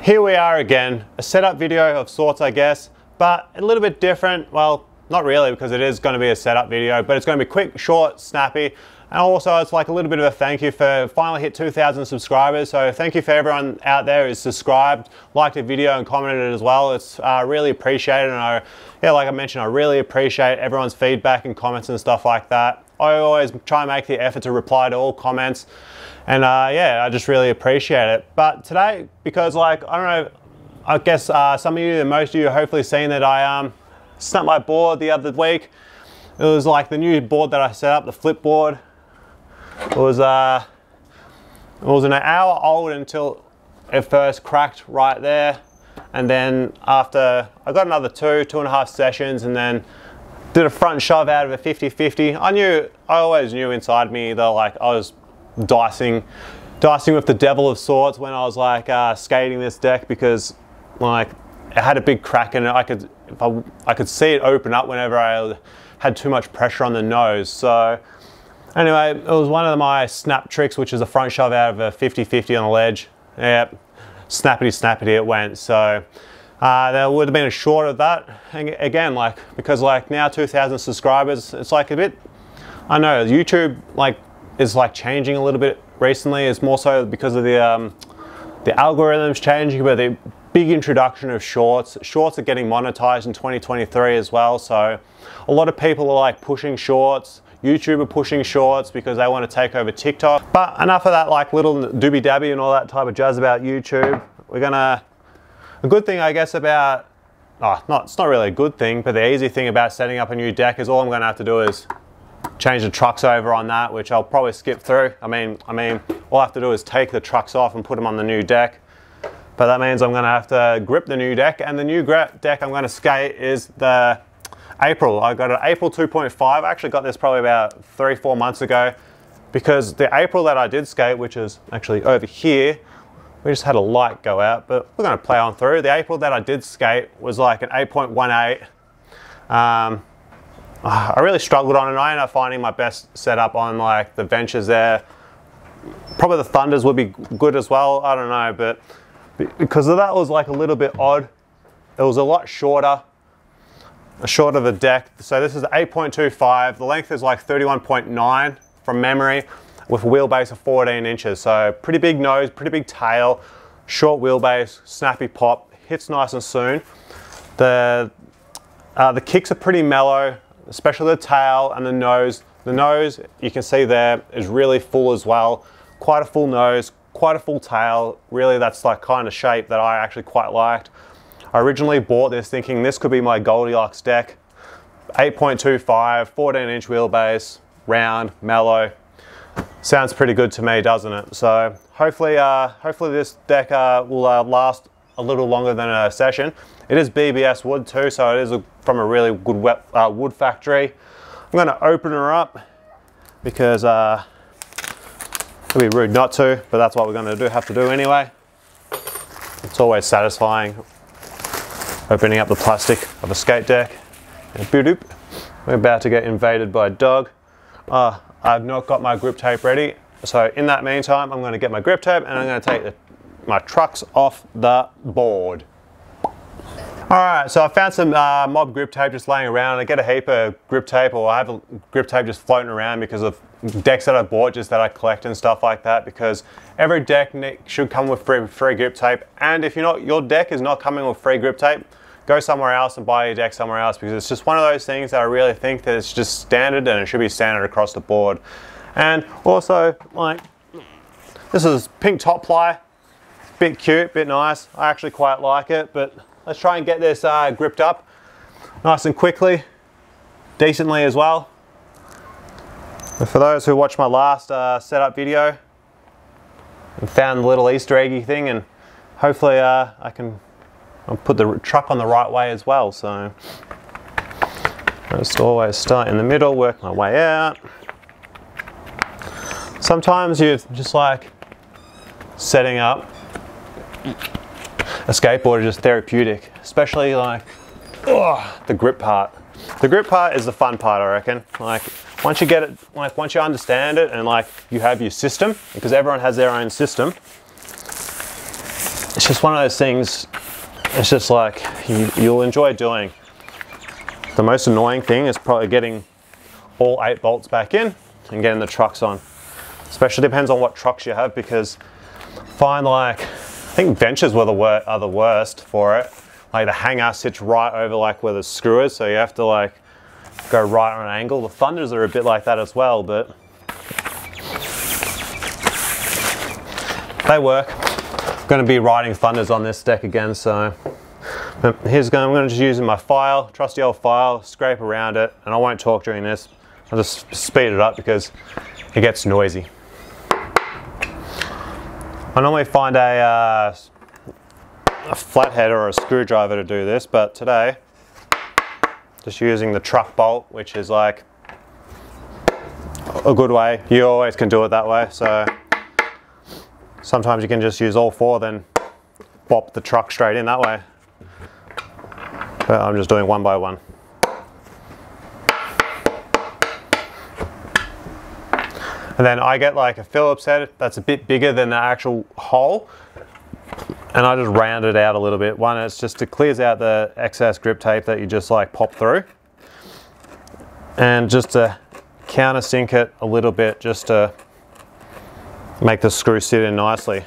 Here we are again, a setup video of sorts, I guess, but a little bit different. Well, not really, because it is going to be a setup video, but it's going to be quick, short, snappy. And also it's like a little bit of a thank you for finally hit 2,000 subscribers. So thank you for everyone out there who's subscribed, liked the video and commented as well. It's really appreciated. And like I mentioned, I really appreciate everyone's feedback and comments and stuff like that. I always try and make the effort to reply to all comments. And yeah, I just really appreciate it. But today, because like, I don't know, I guess some of you and most of you have hopefully seen that I snapped my board the other week. It was like the new board that I set up, the flip board. It was an hour old until it first cracked right there. And then after, I got another two and a half sessions and then did a front shove out of a 50-50. I always knew inside me that like I was dicing with the devil of sorts when I was like skating this deck, because like it had a big crack in it. I could see it open up whenever I had too much pressure on the nose. So anyway, it was one of my snap tricks, which is a front shove out of a 50-50 on the ledge. Yep, snappity it went. So there would have been a short of that. And again, like, because like now 2,000 subscribers, it's like a bit, I know YouTube like is like changing a little bit recently. It's more so because of the algorithms changing, but the big introduction of shorts. Shorts are getting monetized in 2023 as well. So a lot of people are like pushing shorts. YouTube are pushing shorts because they want to take over TikTok. But enough of that like little doobie dabby and all that type of jazz about YouTube. A good thing I guess about, it's not really a good thing, but the easy thing about setting up a new deck is all I'm going to have to do is change the trucks over on that, which I'll probably skip through. I mean, all I have to do is take the trucks off and put them on the new deck. But that means I'm going to have to grip the new deck, and the new deck I'm going to skate is the April. I got an April 2.5. I actually got this probably about 3-4 months ago, because the April that I did skate, which is actually over here, we just had a light go out, but we're going to play on through. The April that I did skate was like an 8.18. I really struggled on it. I ended up finding my best setup on like the ventures there. Probably the Thunders would be good as well. I don't know, but because of that was like a little bit odd. It was a lot shorter of a deck. So this is 8.25. The length is like 31.9 from memory, with a wheelbase of 14 inches. So pretty big nose, pretty big tail, short wheelbase, snappy pop, hits nice and soon. The kicks are pretty mellow, especially the tail and the nose. The nose, you can see there, is really full as well. Quite a full nose, quite a full tail. Really, that's like kind of shape that I actually quite liked. I originally bought this thinking this could be my Goldilocks deck. 8.25, 14-inch wheelbase, round, mellow. Sounds pretty good to me, doesn't it? So hopefully this deck will last a little longer than a session. It is BBS wood too, so it is from a really good wood factory. I'm going to open her up because it'd be rude not to, but that's what we're going to have to do anyway. It's always satisfying opening up the plastic of a skate deck. And boop, we're about to get invaded by a dog. I've not got my grip tape ready, so in that meantime I'm going to get my grip tape and I'm going to take my trucks off the board. Alright, so I found some mob grip tape just laying around. I get a heap of grip tape, or I have a grip tape just floating around because of decks that I bought, just that I collect and stuff like that, because every deck should come with free grip tape. And if your deck is not coming with free grip tape, go somewhere else and buy your deck somewhere else, because it's just one of those things that I really think that it's just standard, and it should be standard across the board. And also, like, this is pink top ply, bit cute, bit nice. I actually quite like it, but let's try and get this gripped up nice and quickly, decently as well. And for those who watched my last setup video and found the little Easter eggy thing, and hopefully I'll put the truck on the right way as well. So I just always start in the middle, work my way out. Sometimes you're just like setting up a skateboard is just therapeutic, especially like the grip part. The grip part is the fun part, I reckon. Like once you get it, like once you understand it and like you have your system, because everyone has their own system, it's just one of those things, it's just like you'll enjoy doing. The most annoying thing is probably getting all 8 bolts back in and getting the trucks on. Especially depends on what trucks you have, because find like, I think Ventures are the worst for it. Like the hanger sits right over like where the screw is, so you have to like go right on an angle. The Thunders are a bit like that as well, but they work. I'm going to be riding Thunders on this deck again, so I'm going to just use my file, trusty old file, scrape around it, and I won't talk during this. I'll just speed it up because it gets noisy. I normally find a flathead or a screwdriver to do this, but today just using the truck bolt, which is like a good way. You always can do it that way, so sometimes you can just use all 4, then bop the truck straight in that way. But I'm just doing one by one. And then I get like a Phillips head that's a bit bigger than the actual hole, and I just round it out a little bit. One, it's just, it clears out the excess grip tape that you just like pop through, and just to countersink it a little bit, just to make the screw sit in nicely.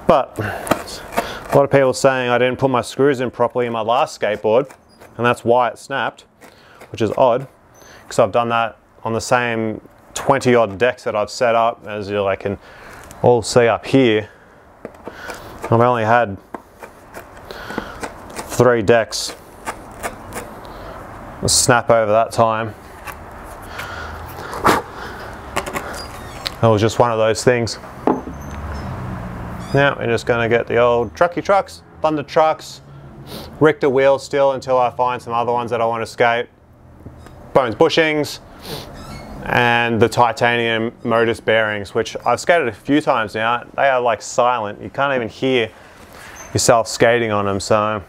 But a lot of people saying I didn't put my screws in properly in my last skateboard, and that's why it snapped, which is odd, because I've done that on the same 20 odd decks that I've set up, as you like can all see up here. I've only had 3 decks snap over that time. It was just one of those things. Now we're just going to get the old trucky trucks, Thunder trucks, Richter wheels still until I find some other ones that I want to skate, Bones bushings, and the titanium Modus bearings, which I've skated a few times now. They are like silent. You can't even hear yourself skating on them, so.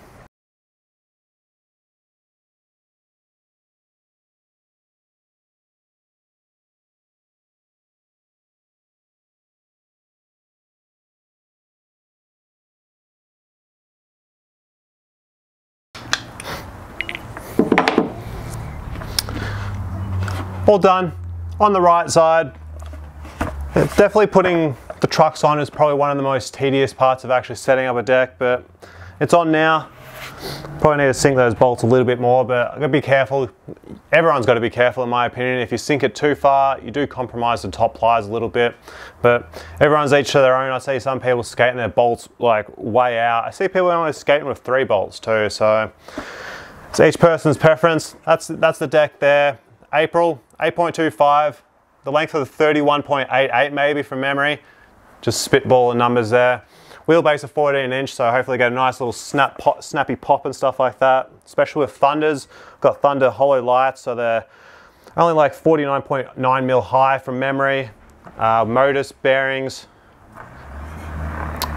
All done. On the right side, definitely putting the trucks on is probably one of the most tedious parts of actually setting up a deck, but it's on now. Probably need to sink those bolts a little bit more, but I've got to be careful. Everyone's got to be careful in my opinion. If you sink it too far, you do compromise the top plies a little bit, but everyone's each to their own. I see some people skating their bolts like way out. I see people only skating with 3 bolts too, so it's each person's preference. That's the deck there. April 8.25, the length of the 31.88 maybe from memory, just spitballing numbers there. Wheelbase of 14 inch, so hopefully get a nice little snappy pop and stuff like that, especially with Thunders. Got Thunder hollow lights, so they're only like 49.9 mil high from memory. Modus bearings,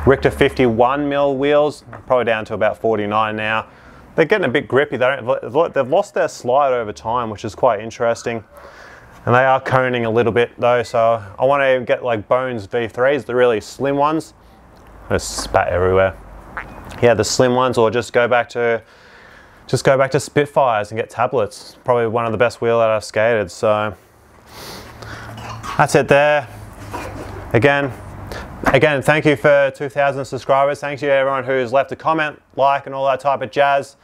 Richter 51 mil wheels, probably down to about 49 now. They're getting a bit grippy. They've lost their slide over time, which is quite interesting. And they are coning a little bit though, so I want to get like Bones V3s, the really slim ones. There's spat everywhere. Yeah, the slim ones, or just go back to Spitfires and get tablets. Probably one of the best wheel that I've skated. So that's it there. Again, thank you for 2,000 subscribers. Thank you to everyone who's left a comment, like, and all that type of jazz.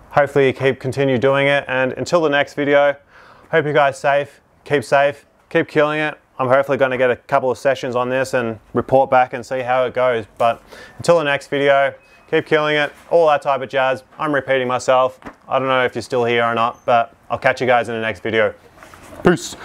Hopefully you continue doing it, and until the next video, hope you guys safe, keep killing it. I'm hopefully going to get a couple of sessions on this and report back and see how it goes. But until the next video, keep killing it, all that type of jazz. I'm repeating myself. I don't know if you're still here or not, but I'll catch you guys in the next video. Peace.